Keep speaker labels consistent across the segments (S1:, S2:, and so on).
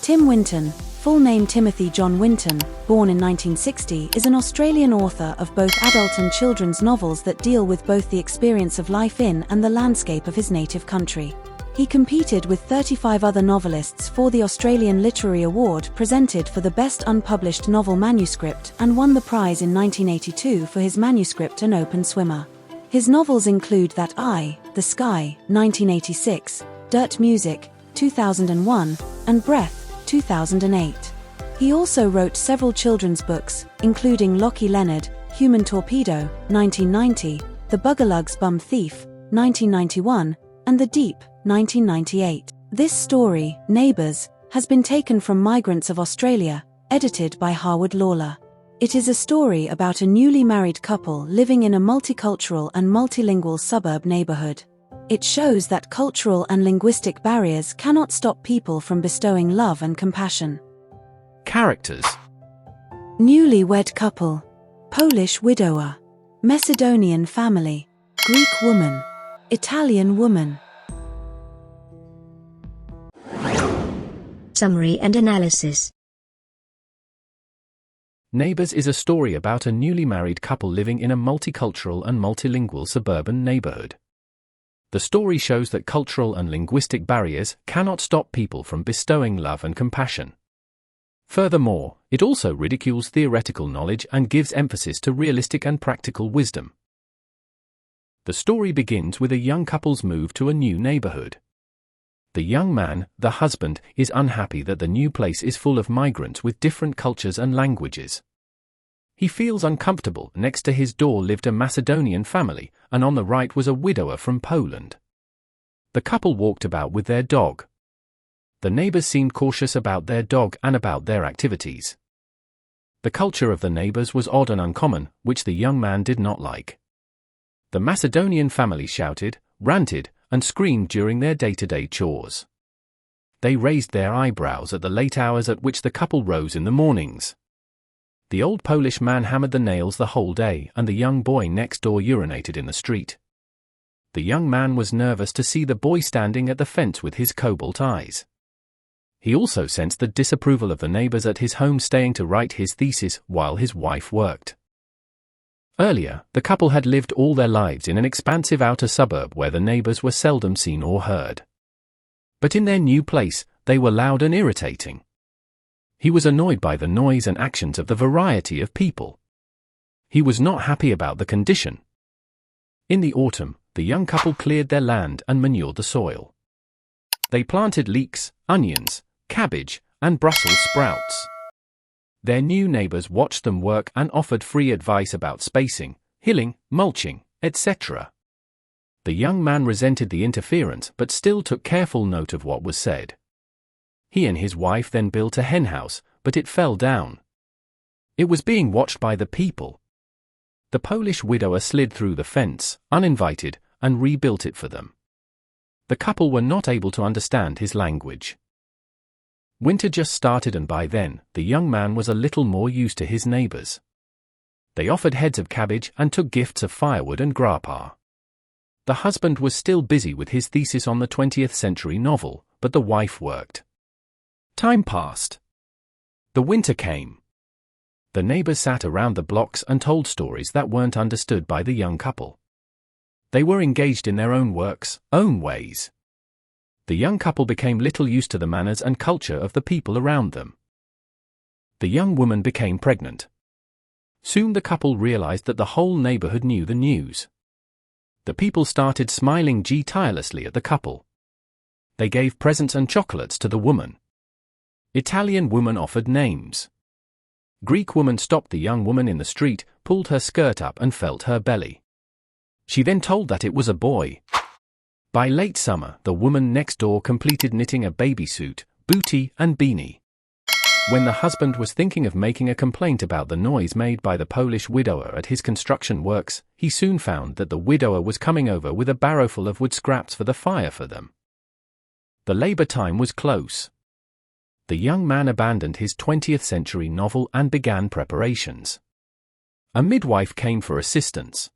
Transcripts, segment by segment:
S1: Tim Winton, full name Timothy John Winton, born in 1960, is an Australian author of both adult and children's novels that deal with both the experience of life in and the landscape of his native country. He competed with 35 other novelists for the Australian Literary Award presented for the Best Unpublished Novel Manuscript and won the prize in 1982 for his manuscript An Open Swimmer. His novels include That Eye, The Sky, 1986, Dirt Music, 2001, and Breath, 2008. He also wrote several children's books, including Lockie Leonard, Human Torpedo, 1990, The Bugalug's Bum Thief, 1991, and The Deep, 1998. This story, Neighbours, has been taken from Migrants of Australia, edited by Harwood Lawler. It is a story about a newly married couple living in a multicultural and multilingual suburb neighborhood. It shows that cultural and linguistic barriers cannot stop people from bestowing love and compassion.
S2: Characters:
S1: Newlywed couple, Polish widower, Macedonian family, Greek woman, Italian woman.
S3: Summary and analysis.
S2: Neighbours is a story about a newly married couple living in a multicultural and multilingual suburban neighborhood. The story shows that cultural and linguistic barriers cannot stop people from bestowing love and compassion. Furthermore, it also ridicules theoretical knowledge and gives emphasis to realistic and practical wisdom. The story begins with a young couple's move to a new neighborhood. The young man, the husband, is unhappy that the new place is full of migrants with different cultures and languages. He feels uncomfortable. Next to his door lived a Macedonian family, and on the right was a widower from Poland. The couple walked about with their dog. The neighbors seemed cautious about their dog and about their activities. The culture of the neighbors was odd and uncommon, which the young man did not like. The Macedonian family shouted, ranted, and screamed during their day-to-day chores. They raised their eyebrows at the late hours at which the couple rose in the mornings. The old Polish man hammered the nails the whole day, and the young boy next door urinated in the street. The young man was nervous to see the boy standing at the fence with his cobalt eyes. He also sensed the disapproval of the neighbors at his home, staying to write his thesis while his wife worked. Earlier, the couple had lived all their lives in an expansive outer suburb where the neighbors were seldom seen or heard. But in their new place, they were loud and irritating. He was annoyed by the noise and actions of the variety of people. He was not happy about the condition. In the autumn, the young couple cleared their land and manured the soil. They planted leeks, onions, cabbage, and Brussels sprouts. Their new neighbors watched them work and offered free advice about spacing, hilling, mulching, etc. The young man resented the interference but still took careful note of what was said. He and his wife then built a henhouse, but it fell down. It was being watched by the people. The Polish widower slid through the fence, uninvited, and rebuilt it for them. The couple were not able to understand his language. Winter just started, and by then, the young man was a little more used to his neighbors. They offered heads of cabbage and took gifts of firewood and grappa. The husband was still busy with his thesis on the 20th century novel, but the wife worked. Time passed. The winter came. The neighbors sat around the blocks and told stories that weren't understood by the young couple. They were engaged in their own works, own ways. The young couple became little used to the manners and culture of the people around them. The young woman became pregnant. Soon the couple realized that the whole neighborhood knew the news. The people started smiling tirelessly at the couple. They gave presents and chocolates to the woman. Italian woman offered names. Greek woman stopped the young woman in the street, pulled her skirt up and felt her belly. She then told that it was a boy. By late summer, the woman next door completed knitting a baby suit, bootie and beanie. When the husband was thinking of making a complaint about the noise made by the Polish widower at his construction works, he soon found that the widower was coming over with a barrowful of wood scraps for the fire for them. The labor time was close. The young man abandoned his 20th century novel and began preparations. A midwife came for assistance.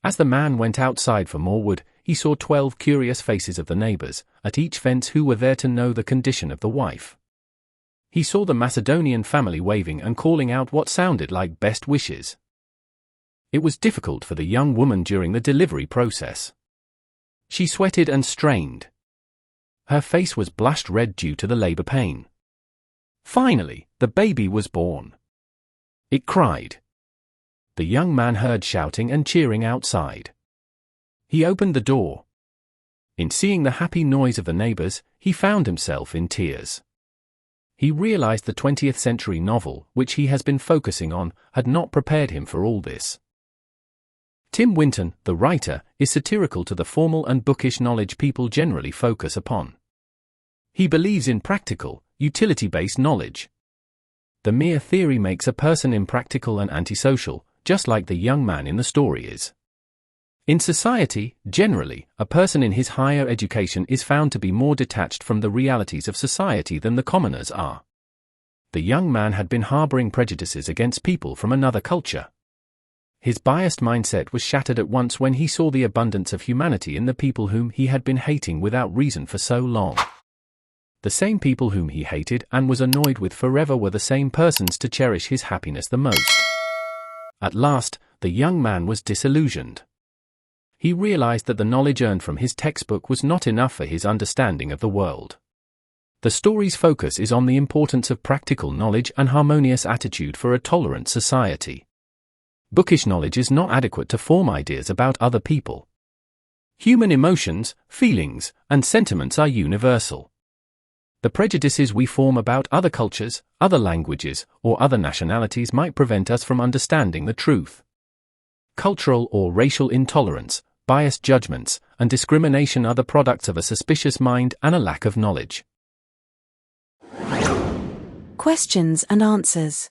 S2: As the man went outside for more wood, he saw 12 curious faces of the neighbors, at each fence, who were there to know the condition of the wife. He saw the Macedonian family waving and calling out what sounded like best wishes. It was difficult for the young woman during the delivery process. She sweated and strained. Her face was blushed red due to the labor pain. Finally, the baby was born. It cried. The young man heard shouting and cheering outside. He opened the door. In seeing the happy noise of the neighbors, he found himself in tears. He realized the 20th century novel, which he has been focusing on, had not prepared him for all this. Tim Winton, the writer, is satirical to the formal and bookish knowledge people generally focus upon. He believes in practical, utility-based knowledge. The mere theory makes a person impractical and antisocial, just like the young man in the story is. In society, generally, a person in his higher education is found to be more detached from the realities of society than the commoners are. The young man had been harboring prejudices against people from another culture. His biased mindset was shattered at once when he saw the abundance of humanity in the people whom he had been hating without reason for so long. The same people whom he hated and was annoyed with forever were the same persons to cherish his happiness the most. At last, the young man was disillusioned. He realized that the knowledge earned from his textbook was not enough for his understanding of the world. The story's focus is on the importance of practical knowledge and harmonious attitude for a tolerant society. Bookish knowledge is not adequate to form ideas about other people. Human emotions, feelings, and sentiments are universal. The prejudices we form about other cultures, other languages, or other nationalities might prevent us from understanding the truth. Cultural or racial intolerance, biased judgments, and discrimination are the products of a suspicious mind and a lack of knowledge.
S1: Questions and answers.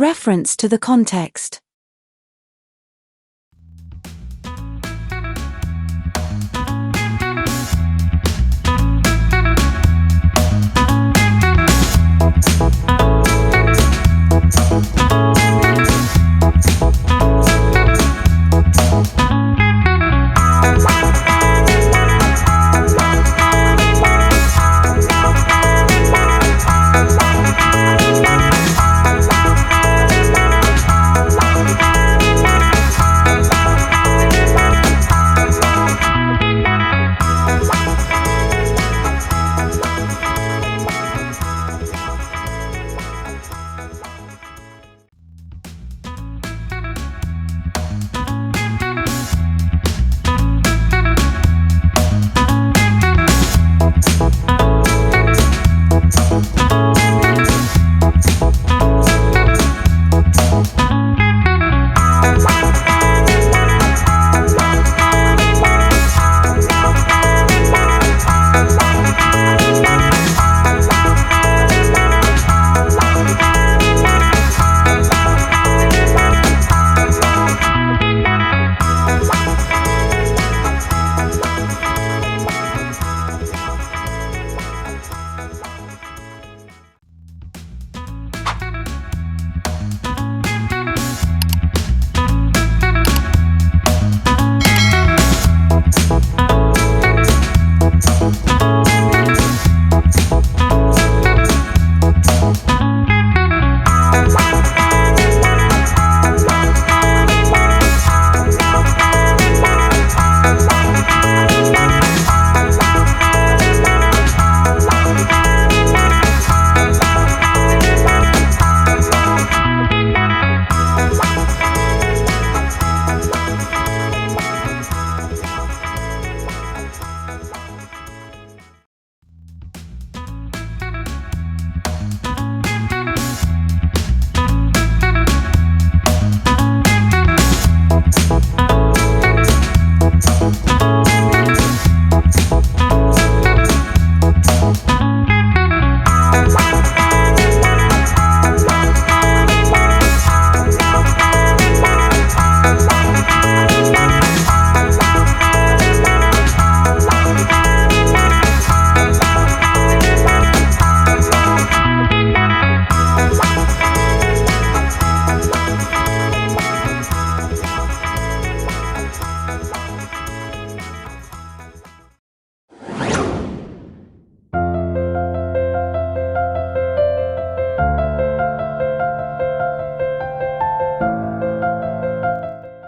S1: Reference to the context.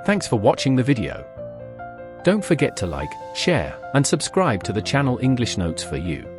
S2: Thanks for watching the video. Don't forget to like, share, and subscribe to the channel English Notes for You.